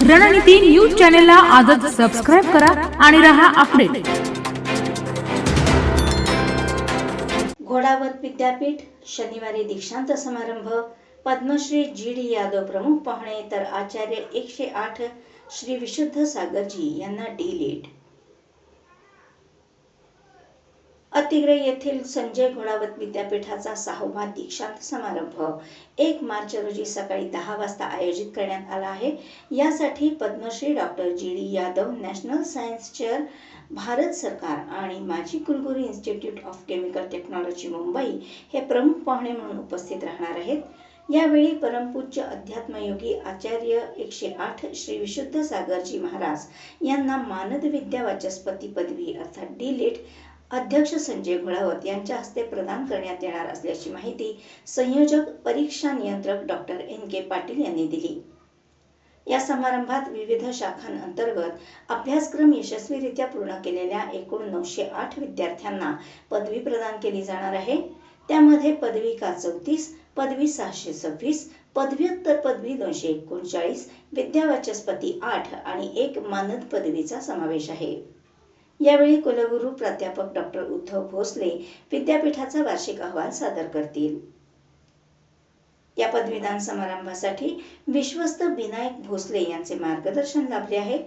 रणनीती न्यूज चॅनलला आजच सबस्क्राइब करा आणि रहा अपडेट। घोडावत विद्यापीठ शनिवारी दीक्षांत समारंभ। पद्मश्री जी.डी. यादव प्रमुख पाहुणे तर आचार्य 108 श्री विशुद्ध सागरजी यांना डी.लिट। अतिग्रे येथील संजय घोडावत विद्यापीठाचा 6वा दीक्षांत समारंभ 1 मार्च रोजी सकाळी 10 वाजता आयोजित करण्यात आला आहे। यासाठी Padmashri doctor G D. Yadav, national science chair, Bharat सरकार आणि माजी कुलगुरू institute of chemical technology Mumbai हे प्रमुख पाहुणे म्हणून उपस्थित राहणार आहेत। यावेळी परमपूज्य अध्यात्मयोगी आचार्य 108 श्री विशुद्ध सागरजी महाराज यांना मानद विद्या वाचस्पती पदवी अर्थात डी.लिट अध्यक्ष संजय घोडावत यांच्या हस्ते प्रदान करण्यात येणार असल्याची माहिती संयोजक परीक्षा नियंत्रक डॉक्टर एन.के. पाटील यांनी दिली। या समारंभात विविध शाखांअंतर्गत अभ्यासक्रम यशस्वीरित्या पूर्ण केलेल्या एकूण 908 विद्यार्थ्यांना पदवी प्रदान केली जाणार आहे। त्यामध्ये पदविका 34, पदवी 626, पदव्युत्तर पदवी 239, विद्या वाचस्पती 8 आणि 1 मानद पदवीचा समावेश आहे। यावेळी कुलगुरू प्राध्यापक डॉक्टर उद्धव भोसले विद्यापीठाचा वार्षिक अहवाल सादर करतील। या पदवीदान समारंभासाठी विश्वस्त विनायक भोसले यांचे मार्गदर्शन लाभले आहे।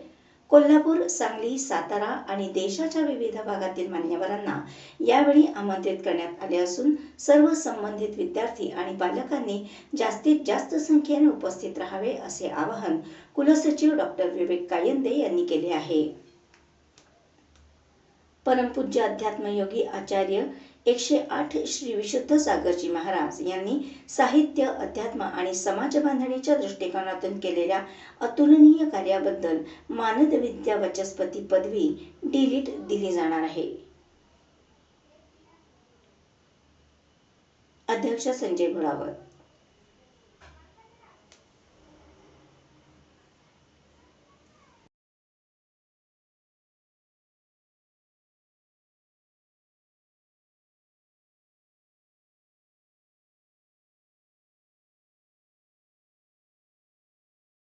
कोल्हापूर, सांगली, सातारा आणि देशाच्या विविध भागातील मान्यवरांना यावेळी आमंत्रित करण्यात आले असून सर्व संबंधित विद्यार्थी आणि पालकांनी जास्तीत जास्त संख्येने उपस्थित राहावे असे आवाहन कुलसचिव डॉक्टर विवेक कायंदे यांनी केले आहे। परमपूज्य अध्यात्मयोगी आचार्य 108 श्री विशुद्ध सागरजी महाराज यांनी साहित्य, अध्यात्म आणि समाज बांधणीच्या दृष्टिकोनातून केलेल्या अतुलनीय कार्याबद्दल मानद विद्या वाचस्पती पदवी डी.लिट दिली जाणार आहे। अध्यक्ष संजय घोडावत।